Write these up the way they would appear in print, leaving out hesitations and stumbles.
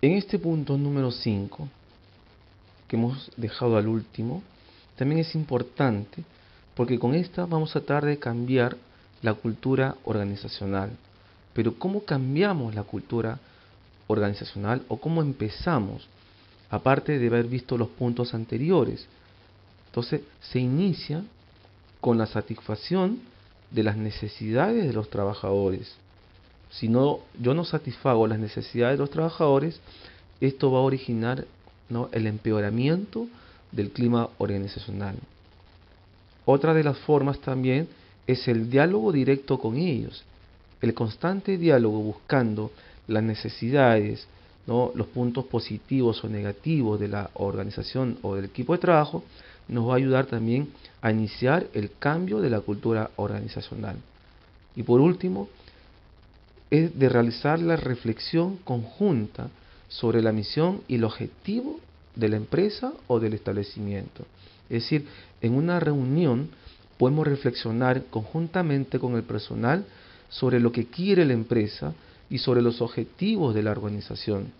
En este punto número 5, que hemos dejado al último, también es importante porque con esta vamos a tratar de cambiar la cultura organizacional. Pero ¿cómo cambiamos la cultura organizacional o cómo empezamos? Aparte de haber visto los puntos anteriores. Entonces se inicia con la satisfacción de las necesidades de los trabajadores. Si no, yo no satisfago las necesidades de los trabajadores, esto va a originar, ¿no?, el empeoramiento del clima organizacional. Otra de las formas también es el diálogo directo con ellos. El constante diálogo buscando las necesidades, ¿no?, los puntos positivos o negativos de la organización o del equipo de trabajo, nos va a ayudar también a iniciar el cambio de la cultura organizacional. Y por último, es de realizar la reflexión conjunta sobre la misión y el objetivo de la empresa o del establecimiento. Es decir, en una reunión podemos reflexionar conjuntamente con el personal sobre lo que quiere la empresa y sobre los objetivos de la organización.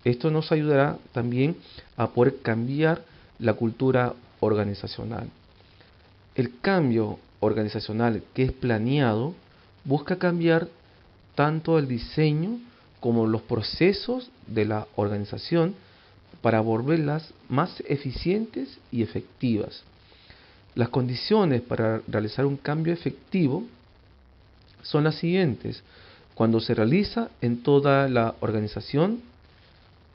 Esto nos ayudará también a poder cambiar la cultura organizacional. El cambio organizacional que es planeado busca cambiar tanto el diseño como los procesos de la organización para volverlas más eficientes y efectivas. Las condiciones para realizar un cambio efectivo son las siguientes: cuando se realiza en toda la organización,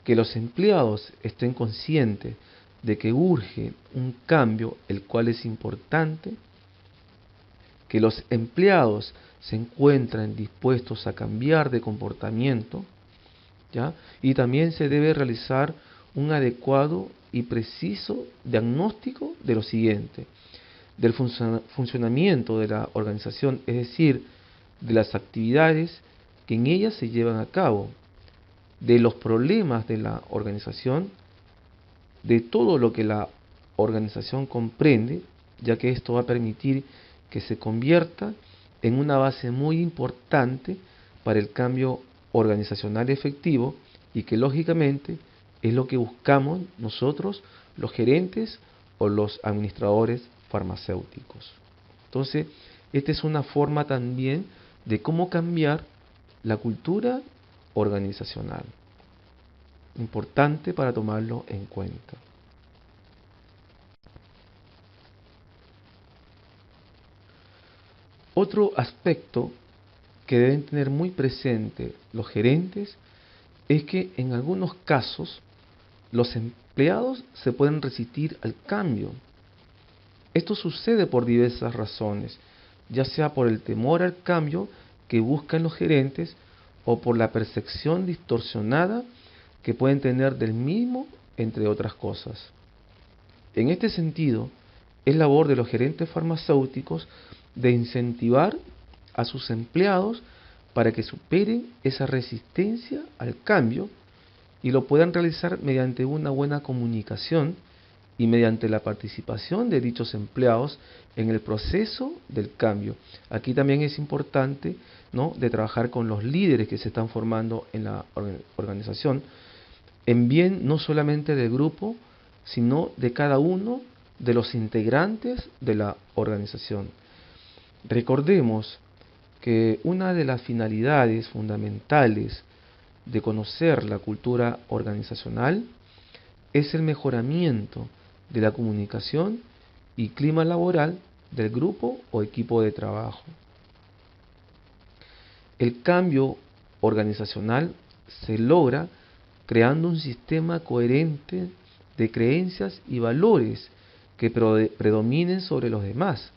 que los empleados estén conscientes de que urge un cambio el cual es importante, que los empleados se encuentran dispuestos a cambiar de comportamiento, ¿ya? Y también se debe realizar un adecuado y preciso diagnóstico de lo siguiente: del funcionamiento de la organización, es decir, de las actividades que en ella se llevan a cabo, de los problemas de la organización, de todo lo que la organización comprende, ya que esto va a permitir que se convierta en una base muy importante para el cambio organizacional efectivo y que lógicamente es lo que buscamos nosotros, los gerentes o los administradores farmacéuticos. Entonces, esta es una forma también de cómo cambiar la cultura organizacional. Importante para tomarlo en cuenta. Otro aspecto que deben tener muy presente los gerentes es que en algunos casos los empleados se pueden resistir al cambio. Esto sucede por diversas razones, ya sea por el temor al cambio que buscan los gerentes o por la percepción distorsionada que pueden tener del mismo, entre otras cosas. En este sentido, es labor de los gerentes farmacéuticos de incentivar a sus empleados para que superen esa resistencia al cambio y lo puedan realizar mediante una buena comunicación y mediante la participación de dichos empleados en el proceso del cambio. Aquí también es importante, ¿no?, de trabajar con los líderes que se están formando en la organización, en bien no solamente del grupo, sino de cada uno de los integrantes de la organización. Recordemos que una de las finalidades fundamentales de conocer la cultura organizacional es el mejoramiento de la comunicación y clima laboral del grupo o equipo de trabajo. El cambio organizacional se logra creando un sistema coherente de creencias y valores que predominen sobre los demás,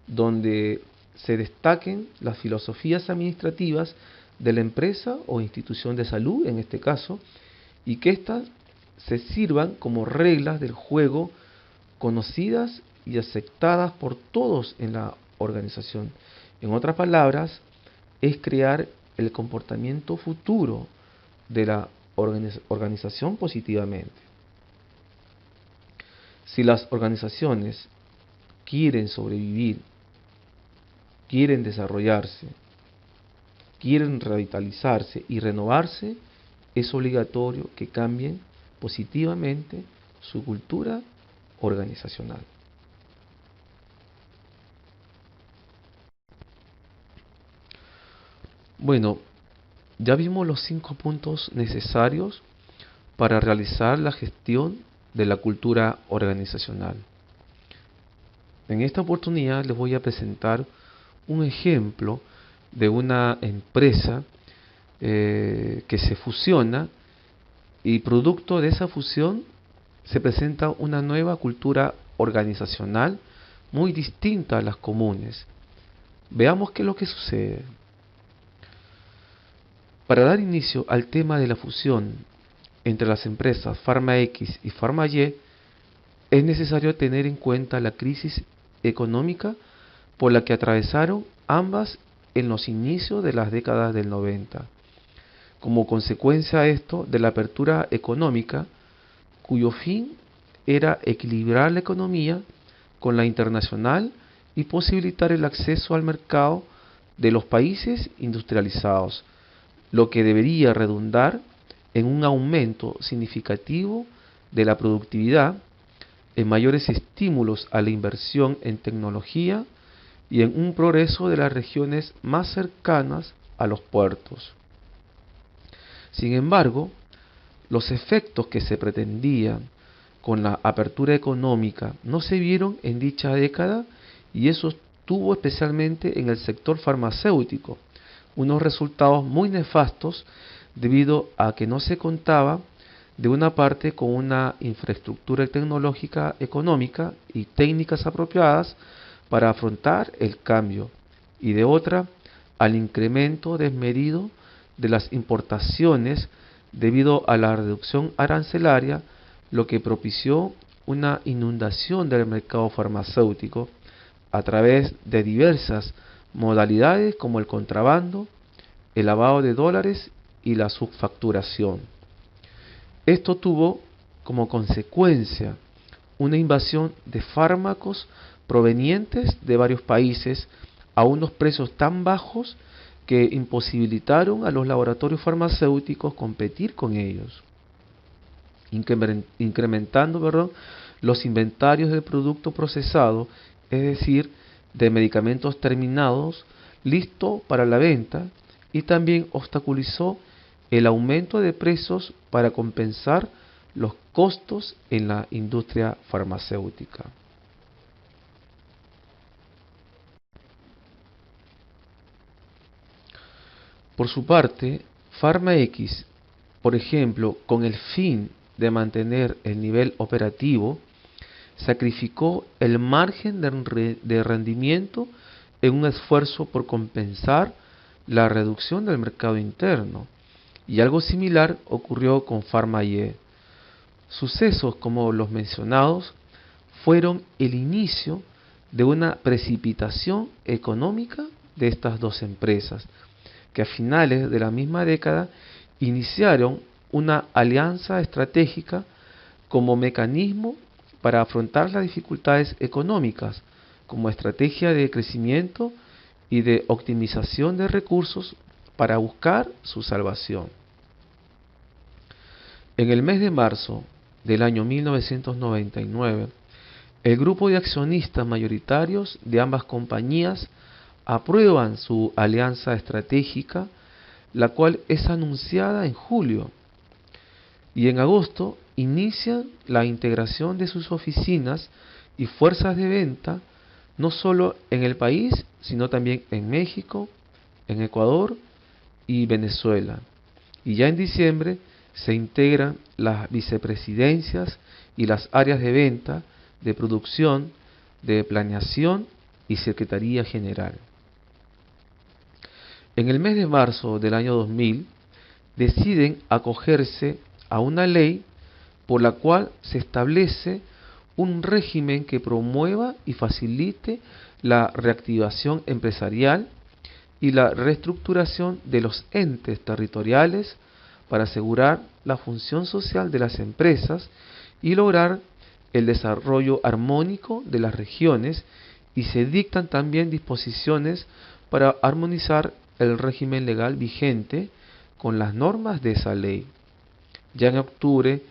donde se destaquen las filosofías administrativas de la empresa o institución de salud, en este caso, y que éstas se sirvan como reglas del juego conocidas y aceptadas por todos en la organización. En otras palabras, es crear el comportamiento futuro de la organización positivamente. Si las organizaciones quieren sobrevivir, quieren desarrollarse, quieren revitalizarse y renovarse, es obligatorio que cambien positivamente su cultura organizacional. Bueno, ya vimos los 5 puntos necesarios para realizar la gestión de la cultura organizacional. En esta oportunidad les voy a presentar un ejemplo de una empresa que se fusiona, y producto de esa fusión se presenta una nueva cultura organizacional muy distinta a las comunes. Veamos qué es lo que sucede. Para dar inicio al tema de la fusión entre las empresas Pharma X y Pharma Y, es necesario tener en cuenta la crisis económica por la que atravesaron ambas en los inicios de las décadas del 90. Como consecuencia de esto, de la apertura económica, cuyo fin era equilibrar la economía con la internacional y posibilitar el acceso al mercado de los países industrializados, lo que debería redundar en un aumento significativo de la productividad, en mayores estímulos a la inversión en tecnología y en un progreso de las regiones más cercanas a los puertos. Sin embargo, los efectos que se pretendían con la apertura económica no se vieron en dicha década, y eso tuvo especialmente en el sector farmacéutico unos resultados muy nefastos, debido a que no se contaba de una parte con una infraestructura tecnológica, económica y técnicas apropiadas para afrontar el cambio, y de otra al incremento desmedido de las importaciones debido a la reducción arancelaria, lo que propició una inundación del mercado farmacéutico a través de diversas modalidades como el contrabando, el lavado de dólares y la subfacturación. Esto tuvo como consecuencia una invasión de fármacos provenientes de varios países a unos precios tan bajos que imposibilitaron a los laboratorios farmacéuticos competir con ellos, incrementando los inventarios del producto procesado, es decir, de medicamentos terminados, listo para la venta, y también obstaculizó el aumento de precios para compensar los costos en la industria farmacéutica. Por su parte, Pharma X, por ejemplo, con el fin de mantener el nivel operativo, sacrificó el margen de rendimiento en un esfuerzo por compensar la reducción del mercado interno, y algo similar ocurrió con Pharma Y. Sucesos como los mencionados fueron el inicio de una precipitación económica de estas dos empresas, que a finales de la misma década iniciaron una alianza estratégica como mecanismo para afrontar las dificultades económicas, como estrategia de crecimiento y de optimización de recursos para buscar su salvación. En el mes de marzo del año 1999, el grupo de accionistas mayoritarios de ambas compañías aprueban su alianza estratégica, la cual es anunciada en julio, y en agosto inician la integración de sus oficinas y fuerzas de venta, no solo en el país, sino también en México, en Ecuador y Venezuela. Y ya en diciembre se integran las vicepresidencias y las áreas de venta, de producción, de planeación y Secretaría General. En el mes de marzo del año 2000, deciden acogerse a una ley por la cual se establece un régimen que promueva y facilite la reactivación empresarial y la reestructuración de los entes territoriales para asegurar la función social de las empresas y lograr el desarrollo armónico de las regiones, y se dictan también disposiciones para armonizar el régimen legal vigente con las normas de esa ley. ya en octubre,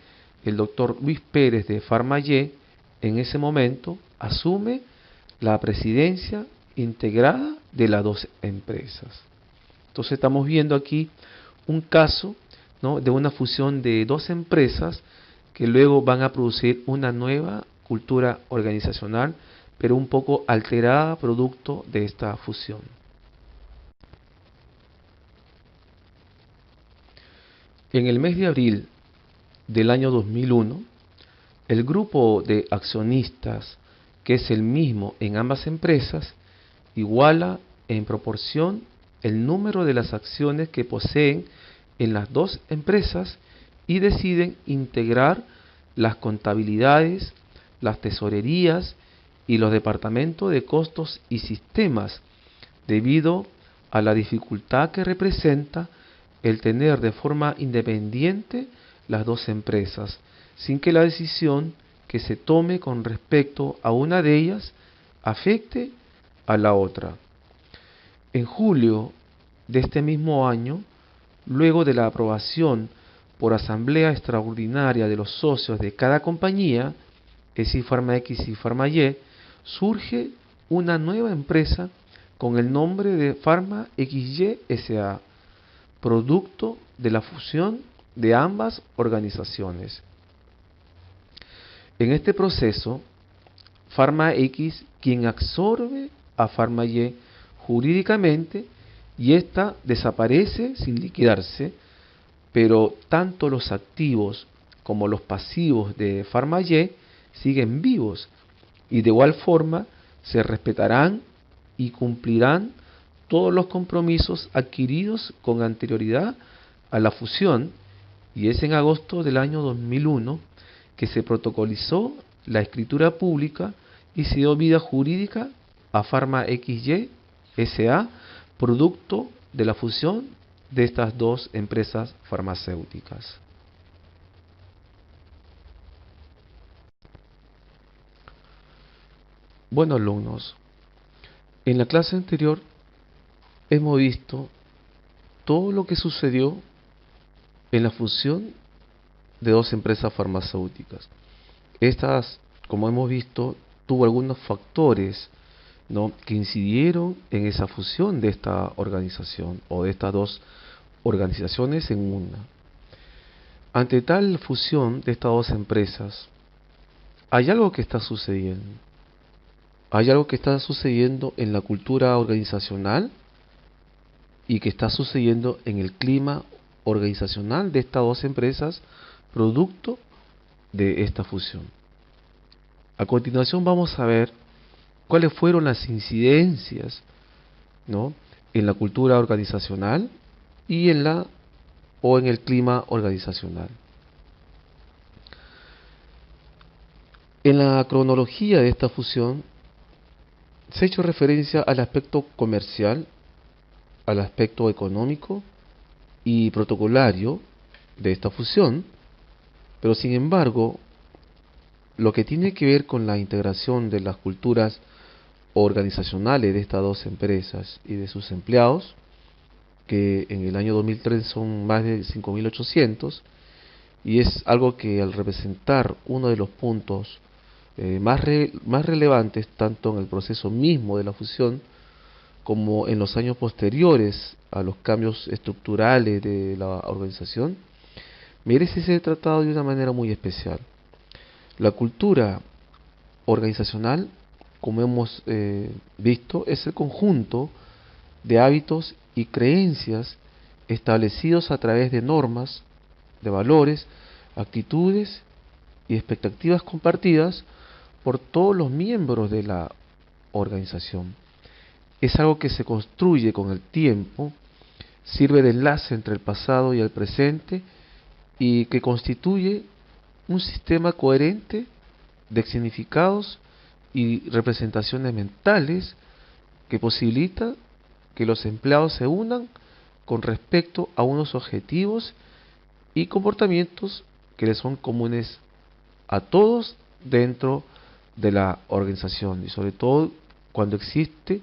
el doctor Luis Pérez de Farmayé, en ese momento, asume la presidencia integrada de las dos empresas. Entonces estamos viendo aquí un caso, ¿no?, de una fusión de dos empresas que luego van a producir una nueva cultura organizacional, pero un poco alterada producto de esta fusión. En el mes de abril del año 2001, el grupo de accionistas, que es el mismo en ambas empresas, iguala en proporción el número de las acciones que poseen en las dos empresas y deciden integrar las contabilidades, las tesorerías y los departamentos de costos y sistemas, debido a la dificultad que representa el tener de forma independiente las dos empresas, sin que la decisión que se tome con respecto a una de ellas afecte a la otra. En julio de este mismo año, luego de la aprobación por asamblea extraordinaria de los socios de cada compañía, es decir, Pharma X y Pharma Y, surge una nueva empresa con el nombre de Pharma XY SA, producto de la fusión de ambas organizaciones. En este proceso, Pharma X, quien absorbe a Pharma Y jurídicamente, y ésta desaparece sin liquidarse, pero tanto los activos como los pasivos de Pharma Y siguen vivos, y de igual forma se respetarán y cumplirán todos los compromisos adquiridos con anterioridad a la fusión, y es en agosto del año 2001 que se protocolizó la escritura pública y se dio vida jurídica a Pharma XY SA, producto de la fusión de estas dos empresas farmacéuticas. Bueno, alumnos, en la clase anterior hemos visto todo lo que sucedió en la fusión de dos empresas farmacéuticas. Estas, como hemos visto, tuvo algunos factores, ¿no?, que incidieron en esa fusión de esta organización o de estas dos organizaciones en una. Ante tal fusión de estas dos empresas, hay algo que está sucediendo. Hay algo que está sucediendo en la cultura organizacional y que está sucediendo en el clima organizacional de estas dos empresas, producto de esta fusión. A continuación vamos a ver cuáles fueron las incidencias, ¿no?, en la cultura organizacional y en el clima organizacional. En la cronología de esta fusión se ha hecho referencia al aspecto comercial, al aspecto económico y protocolario de esta fusión, pero sin embargo, lo que tiene que ver con la integración de las culturas organizacionales de estas dos empresas y de sus empleados, que en el año 2003 son más de 5.800, y es algo que, al representar uno de los puntos más relevantes tanto en el proceso mismo de la fusión como en los años posteriores a los cambios estructurales de la organización, merece ser tratado de una manera muy especial. La cultura organizacional, como hemos visto, es el conjunto de hábitos y creencias establecidos a través de normas, de valores, actitudes y expectativas compartidas por todos los miembros de la organización. Es algo que se construye con el tiempo, sirve de enlace entre el pasado y el presente y que constituye un sistema coherente de significados y representaciones mentales que posibilita que los empleados se unan con respecto a unos objetivos y comportamientos que les son comunes a todos dentro de la organización, y sobre todo cuando existe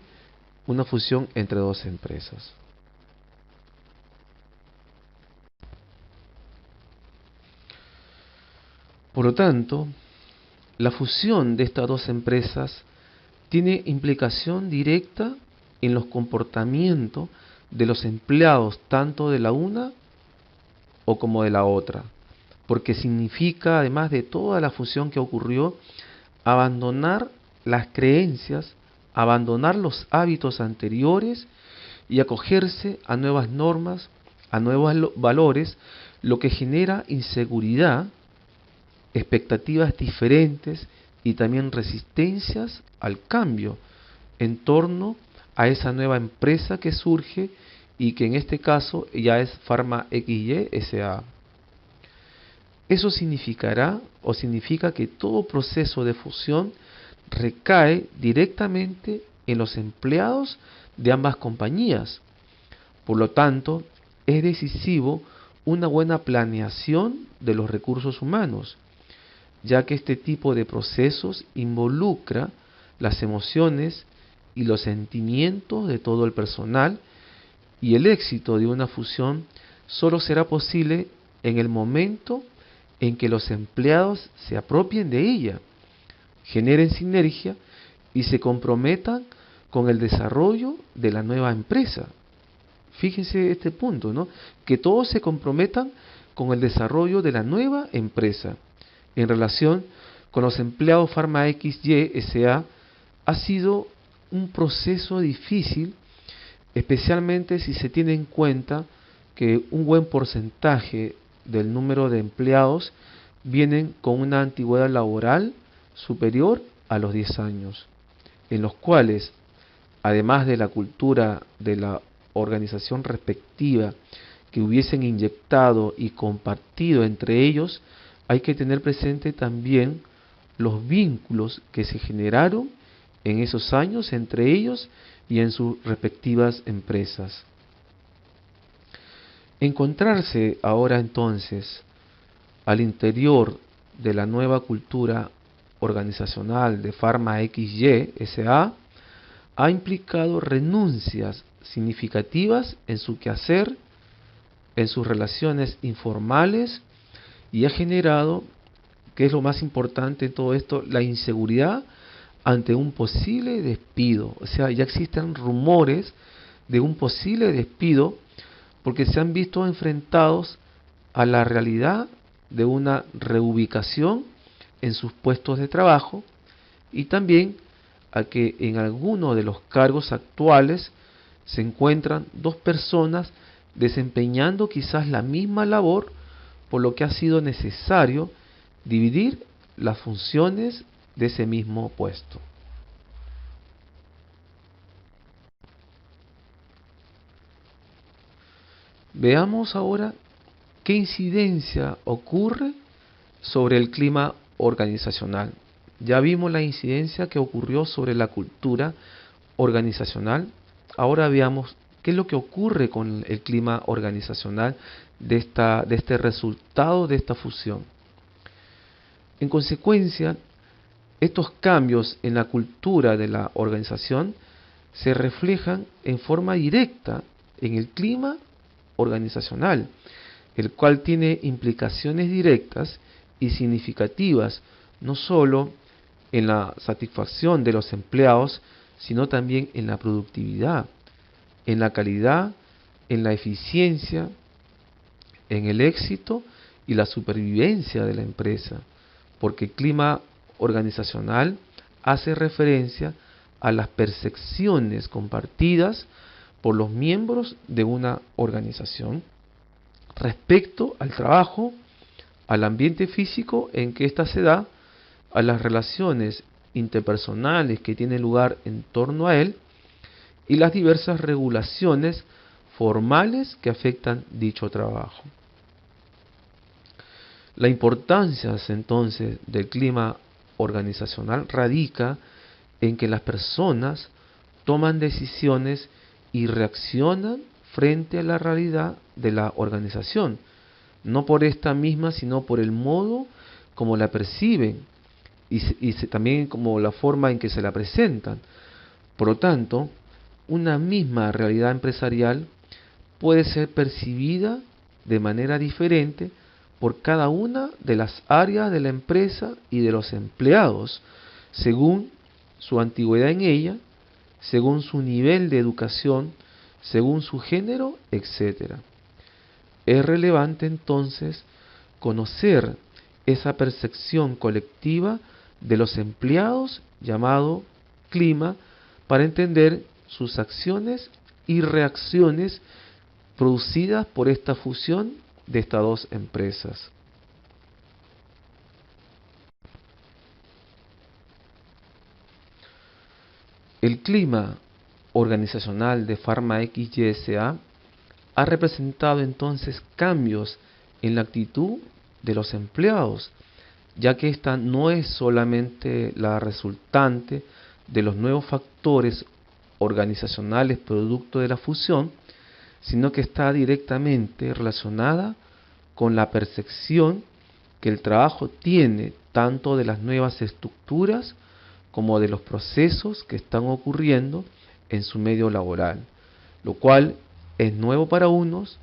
una fusión entre dos empresas. Por lo tanto, la fusión de estas dos empresas tiene implicación directa en los comportamientos de los empleados, tanto de la una o como de la otra, porque significa, además de toda la fusión que ocurrió, abandonar las creencias, abandonar los hábitos anteriores y acogerse a nuevas normas, a nuevos valores, lo que genera inseguridad, expectativas diferentes y también resistencias al cambio en torno a esa nueva empresa que surge y que en este caso ya es Pharma XY SA. Eso significará o significa que todo proceso de fusión recae directamente en los empleados de ambas compañías. Por lo tanto, es decisivo una buena planeación de los recursos humanos, ya que este tipo de procesos involucra las emociones y los sentimientos de todo el personal, y el éxito de una fusión solo será posible en el momento en que los empleados se apropien de ella, generen sinergia y se comprometan con el desarrollo de la nueva empresa. Fíjense este punto, ¿no? Que todos se comprometan con el desarrollo de la nueva empresa. En relación con los empleados Pharma XY SA, ha sido un proceso difícil, especialmente si se tiene en cuenta que un buen porcentaje del número de empleados vienen con una antigüedad laboral superior a los 10 años, en los cuales, además de la cultura de la organización respectiva que hubiesen inyectado y compartido entre ellos, hay que tener presente también los vínculos que se generaron en esos años entre ellos y en sus respectivas empresas. Encontrarse ahora entonces al interior de la nueva cultura organizacional de Pharma XY SA ha implicado renuncias significativas en su quehacer, en sus relaciones informales, y ha generado, que es lo más importante en todo esto, la inseguridad ante un posible despido. O sea, ya existen rumores de un posible despido porque se han visto enfrentados a la realidad de una reubicación en sus puestos de trabajo y también a que en alguno de los cargos actuales se encuentran dos personas desempeñando quizás la misma labor, por lo que ha sido necesario dividir las funciones de ese mismo puesto. Veamos ahora qué incidencia ocurre sobre el clima organizacional. Ya vimos la incidencia que ocurrió sobre la cultura organizacional. Ahora veamos qué es lo que ocurre con el clima organizacional de este resultado de esta fusión. En consecuencia, estos cambios en la cultura de la organización se reflejan en forma directa en el clima organizacional, el cual tiene implicaciones directas y significativas no solo en la satisfacción de los empleados, sino también en la productividad, en la calidad, en la eficiencia, en el éxito y la supervivencia de la empresa, porque el clima organizacional hace referencia a las percepciones compartidas por los miembros de una organización respecto al trabajo, al ambiente físico en que ésta se da, a las relaciones interpersonales que tienen lugar en torno a él y las diversas regulaciones formales que afectan dicho trabajo. La importancia entonces del clima organizacional radica en que las personas toman decisiones y reaccionan frente a la realidad de la organización, no por esta misma, sino por el modo como la perciben y también como la forma en que se la presentan. Por lo tanto, una misma realidad empresarial puede ser percibida de manera diferente por cada una de las áreas de la empresa y de los empleados, según su antigüedad en ella, según su nivel de educación, según su género, etc. Es relevante entonces conocer esa percepción colectiva de los empleados llamado clima para entender sus acciones y reacciones producidas por esta fusión de estas dos empresas. El clima organizacional de Pharma XY SA ha representado entonces cambios en la actitud de los empleados, ya que esta no es solamente la resultante de los nuevos factores organizacionales producto de la fusión, sino que está directamente relacionada con la percepción que el trabajo tiene tanto de las nuevas estructuras como de los procesos que están ocurriendo en su medio laboral, lo cual es nuevo para unos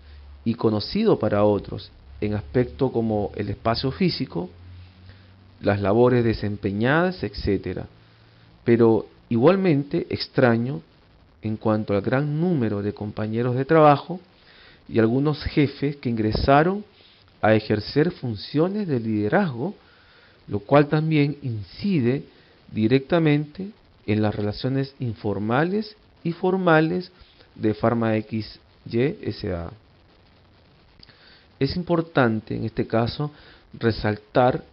y conocido para otros en aspectos como el espacio físico, las labores desempeñadas, etc. Pero igualmente extraño en cuanto al gran número de compañeros de trabajo y algunos jefes que ingresaron a ejercer funciones de liderazgo, lo cual también incide directamente en las relaciones informales y formales de Pharma XY SA. Es importante en este caso resaltar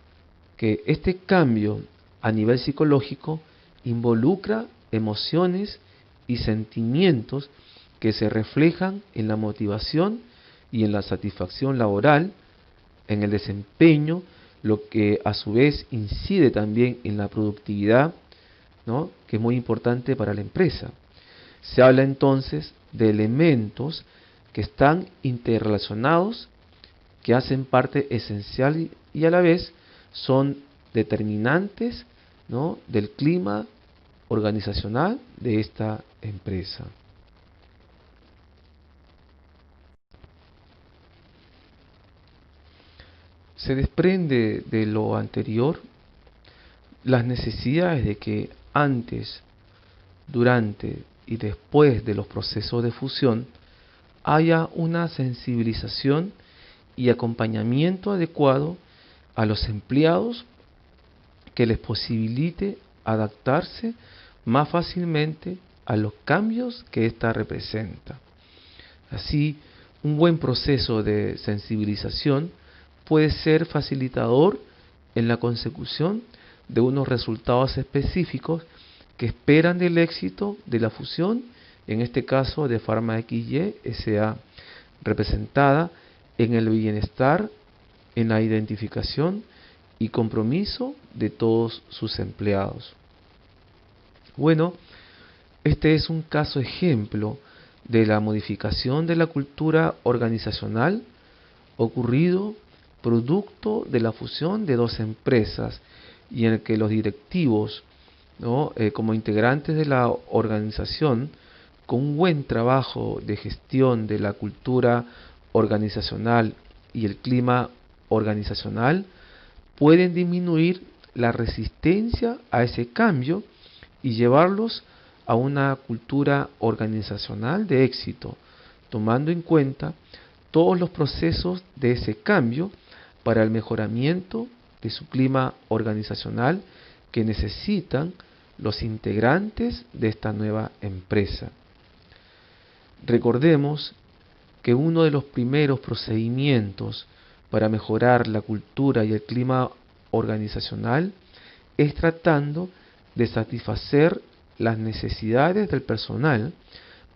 que este cambio a nivel psicológico involucra emociones y sentimientos que se reflejan en la motivación y en la satisfacción laboral, en el desempeño, lo que a su vez incide también en la productividad, ¿no?, que es muy importante para la empresa. Se habla entonces de elementos que están interrelacionados, que hacen parte esencial y a la vez son determinantes, ¿no?, del clima organizacional de esta empresa. Se desprende de lo anterior las necesidades de que antes, durante y después de los procesos de fusión haya una sensibilización y acompañamiento adecuado a los empleados que les posibilite adaptarse más fácilmente a los cambios que ésta representa. Así, un buen proceso de sensibilización puede ser facilitador en la consecución de unos resultados específicos que esperan del éxito de la fusión, en este caso de Pharma XY SA, representada en el bienestar, en la identificación y compromiso de todos sus empleados. Bueno, este es un caso ejemplo de la modificación de la cultura organizacional ocurrido producto de la fusión de dos empresas y en el que los directivos, ¿no?, como integrantes de la organización, con un buen trabajo de gestión de la cultura organizacional y el clima organizacional, pueden disminuir la resistencia a ese cambio y llevarlos a una cultura organizacional de éxito, tomando en cuenta todos los procesos de ese cambio para el mejoramiento de su clima organizacional que necesitan los integrantes de esta nueva empresa. Recordemos que uno de los primeros procedimientos para mejorar la cultura y el clima organizacional es tratando de satisfacer las necesidades del personal,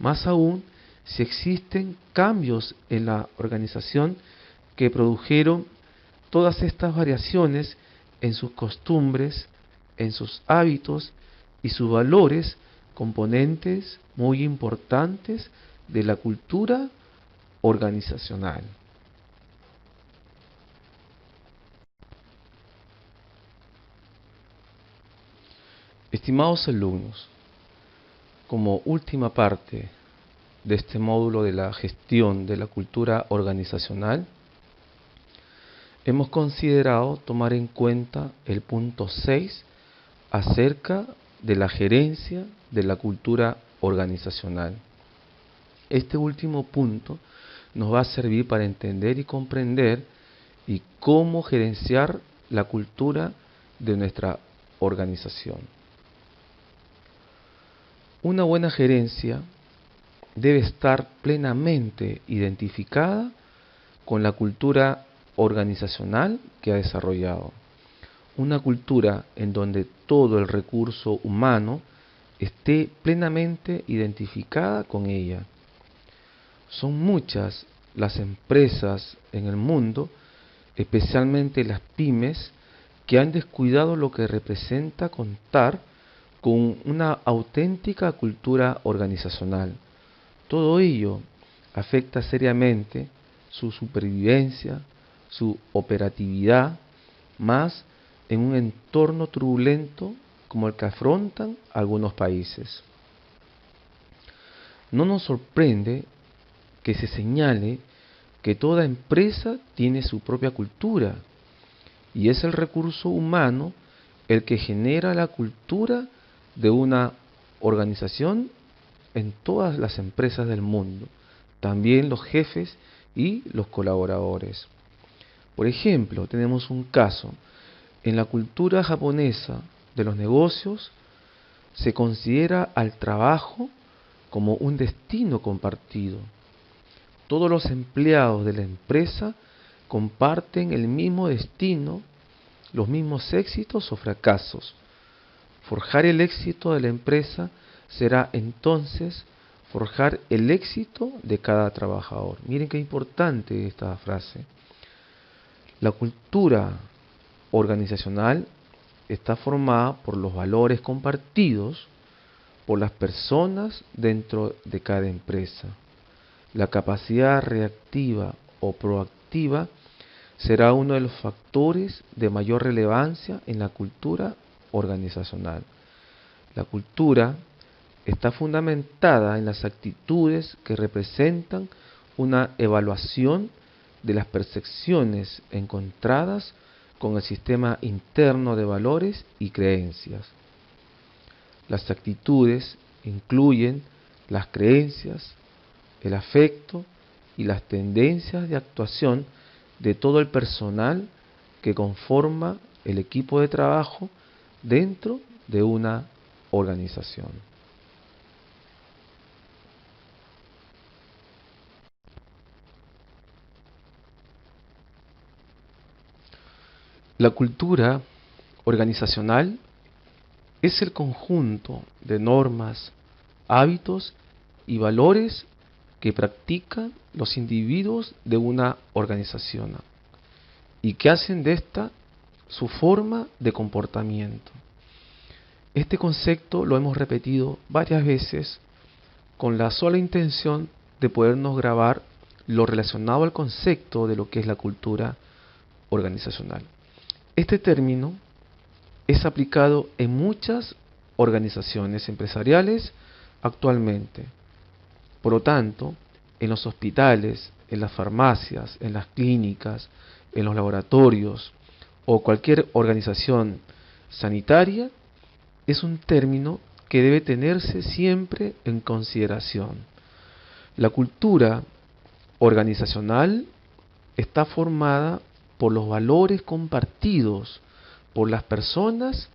más aún si existen cambios en la organización que produjeron todas estas variaciones en sus costumbres, en sus hábitos y sus valores, componentes muy importantes de la cultura organizacional. Estimados alumnos, como última parte de este módulo de la gestión de la cultura organizacional, hemos considerado tomar en cuenta el punto 6 acerca de la gerencia de la cultura organizacional. Este último punto nos va a servir para entender y comprender y cómo gerenciar la cultura de nuestra organización. Una buena gerencia debe estar plenamente identificada con la cultura organizacional que ha desarrollado. Una cultura en donde todo el recurso humano esté plenamente identificada con ella. Son muchas las empresas en el mundo, especialmente las pymes, que han descuidado lo que representa contar con una auténtica cultura organizacional. Todo ello afecta seriamente su supervivencia, su operatividad, más en un entorno turbulento como el que afrontan algunos países. No nos sorprende que se señale que toda empresa tiene su propia cultura y es el recurso humano el que genera la cultura de una organización en todas las empresas del mundo, también los jefes y los colaboradores. Por ejemplo, tenemos un caso. En la cultura japonesa de los negocios se considera al trabajo como un destino compartido. Todos los empleados de la empresa comparten el mismo destino, los mismos éxitos o fracasos. Forjar el éxito de la empresa será entonces forjar el éxito de cada trabajador. Miren qué importante esta frase. La cultura organizacional está formada por los valores compartidos por las personas dentro de cada empresa. La capacidad reactiva o proactiva será uno de los factores de mayor relevancia en la cultura organizacional. La cultura está fundamentada en las actitudes que representan una evaluación de las percepciones encontradas con el sistema interno de valores y creencias. Las actitudes incluyen las creencias, el afecto y las tendencias de actuación de todo el personal que conforma el equipo de trabajo dentro de una organización. La cultura organizacional es el conjunto de normas, hábitos y valores que practican los individuos de una organización y que hacen de esta su forma de comportamiento. Este concepto lo hemos repetido varias veces con la sola intención de podernos grabar lo relacionado al concepto de lo que es la cultura organizacional. Este término es aplicado en muchas organizaciones empresariales actualmente. Por lo tanto, en los hospitales, en las farmacias, en las clínicas, en los laboratorios o cualquier organización sanitaria, es un término que debe tenerse siempre en consideración. La cultura organizacional está formada por los valores compartidos por las personas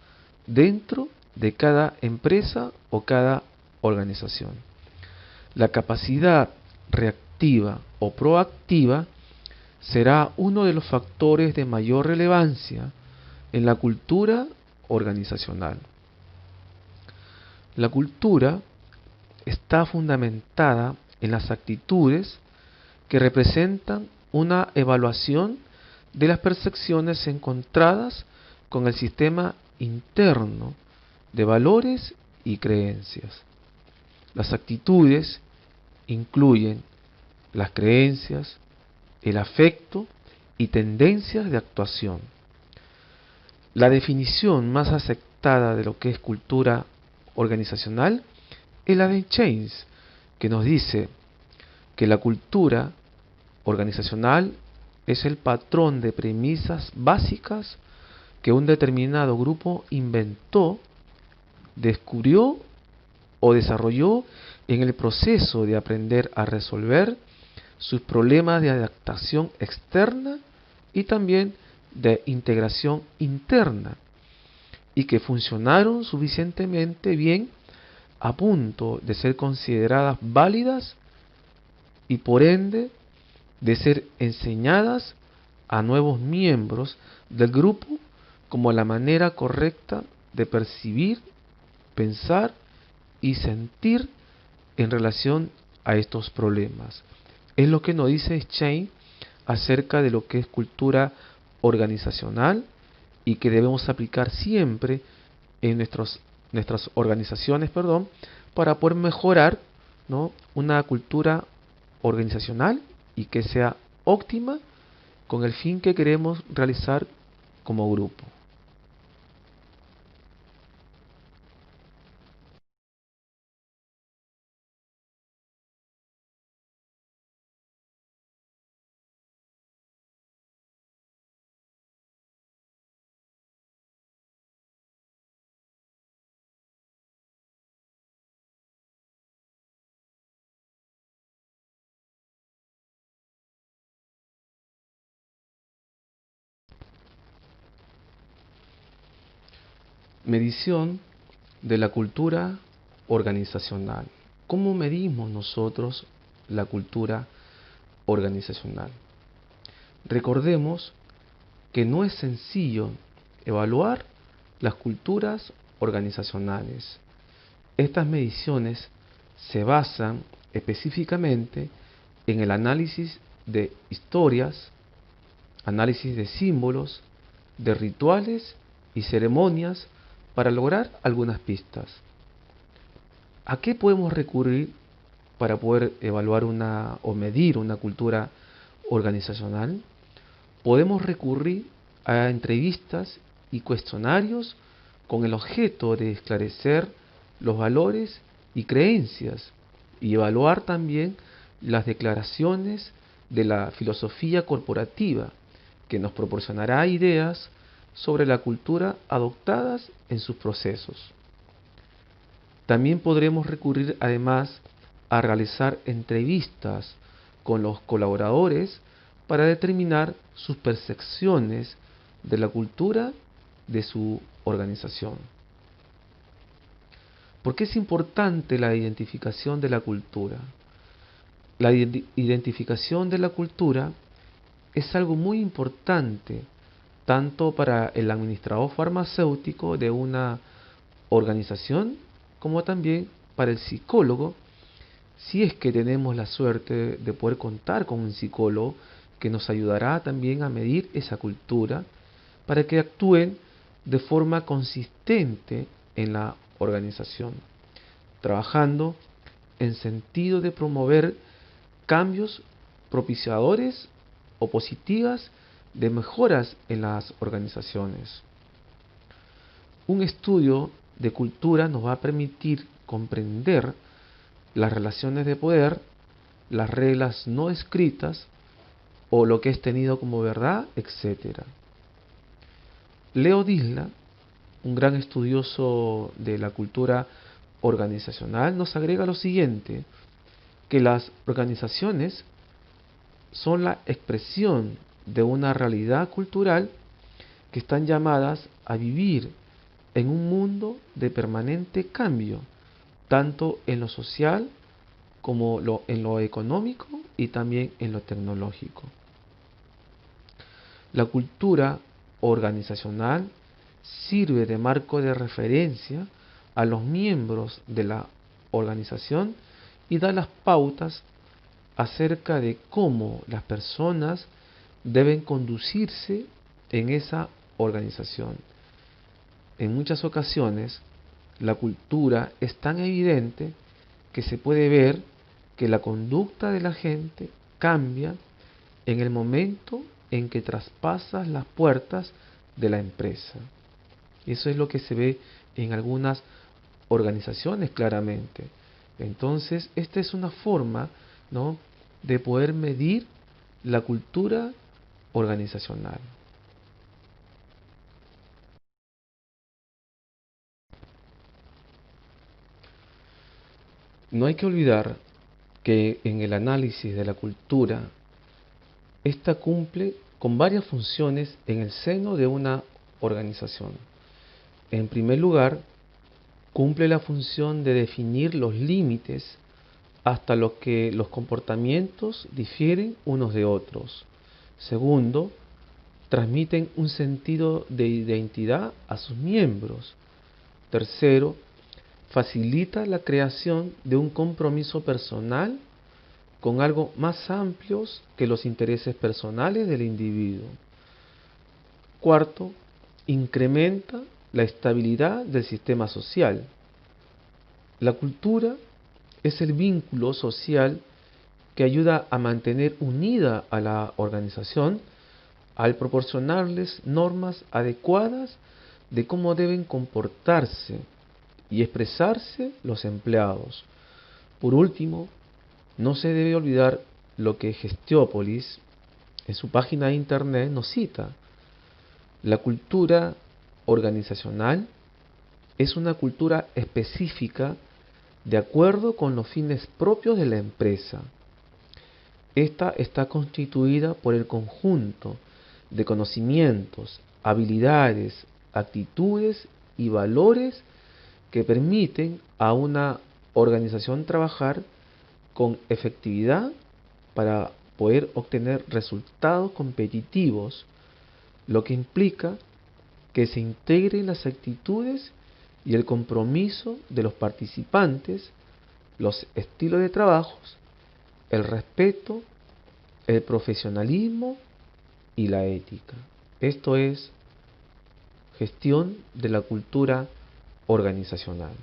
dentro de cada empresa o cada organización. La capacidad reactiva o proactiva será uno de los factores de mayor relevancia en la cultura organizacional. La cultura está fundamentada en las actitudes que representan una evaluación de las percepciones encontradas con el sistema interno de valores y creencias. Las actitudes incluyen las creencias, el afecto y tendencias de actuación. La definición más aceptada de lo que es cultura organizacional es la de James, que nos dice que la cultura organizacional es el patrón de premisas básicas que un determinado grupo inventó, descubrió o desarrolló en el proceso de aprender a resolver sus problemas de adaptación externa y también de integración interna, y que funcionaron suficientemente bien a punto de ser consideradas válidas y por ende de ser enseñadas a nuevos miembros del grupo como la manera correcta de percibir, pensar y sentir en relación a estos problemas. Es lo que nos dice Schein acerca de lo que es cultura organizacional y que debemos aplicar siempre en nuestras organizaciones, para poder mejorar, ¿no?, una cultura organizacional y que sea óptima con el fin que queremos realizar como grupo. Medición de la cultura organizacional. ¿Cómo medimos nosotros la cultura organizacional? Recordemos que no es sencillo evaluar las culturas organizacionales. Estas mediciones se basan específicamente en el análisis de historias, análisis de símbolos, de rituales y ceremonias para lograr algunas pistas. ¿A qué podemos recurrir para poder evaluar o medir una cultura organizacional? Podemos recurrir a entrevistas y cuestionarios con el objeto de esclarecer los valores y creencias y evaluar también las declaraciones de la filosofía corporativa, que nos proporcionará ideas sobre la cultura adoptadas en sus procesos. También podremos recurrir además a realizar entrevistas con los colaboradores para determinar sus percepciones de la cultura de su organización. ¿Por qué es importante la identificación de la cultura? La identificación de la cultura es algo muy importante tanto para el administrador farmacéutico de una organización como también para el psicólogo, si es que tenemos la suerte de poder contar con un psicólogo que nos ayudará también a medir esa cultura para que actúen de forma consistente en la organización, trabajando en sentido de promover cambios propiciadores o positivas de mejoras en las organizaciones. Un estudio de cultura nos va a permitir comprender las relaciones de poder, las reglas no escritas o lo que es tenido como verdad, etc. Leo Disla, un gran estudioso de la cultura organizacional, nos agrega lo siguiente, que las organizaciones son la expresión de una realidad cultural que están llamadas a vivir en un mundo de permanente cambio, tanto en lo social como en lo económico y también en lo tecnológico. La cultura organizacional sirve de marco de referencia a los miembros de la organización y da las pautas acerca de cómo las personas deben conducirse en esa organización. En muchas ocasiones, la cultura es tan evidente que se puede ver que la conducta de la gente cambia en el momento en que traspasas las puertas de la empresa. Eso es lo que se ve en algunas organizaciones claramente. Entonces, esta es una forma, ¿no?, de poder medir la cultura organizacional. No hay que olvidar que en el análisis de la cultura, esta cumple con varias funciones en el seno de una organización. En primer lugar, cumple la función de definir los límites hasta los que los comportamientos difieren unos de otros. Segundo, transmiten un sentido de identidad a sus miembros. Tercero, facilita la creación de un compromiso personal con algo más amplios que los intereses personales del individuo. Cuarto, incrementa la estabilidad del sistema social. La cultura es el vínculo social que ayuda a mantener unida a la organización al proporcionarles normas adecuadas de cómo deben comportarse y expresarse los empleados. Por último, no se debe olvidar lo que Gestiópolis en su página de internet nos cita. La cultura organizacional es una cultura específica de acuerdo con los fines propios de la empresa. Esta está constituida por el conjunto de conocimientos, habilidades, actitudes y valores que permiten a una organización trabajar con efectividad para poder obtener resultados competitivos, lo que implica que se integren las actitudes y el compromiso de los participantes, los estilos de trabajo, el respeto, el profesionalismo y la ética. Esto es gestión de la cultura organizacional.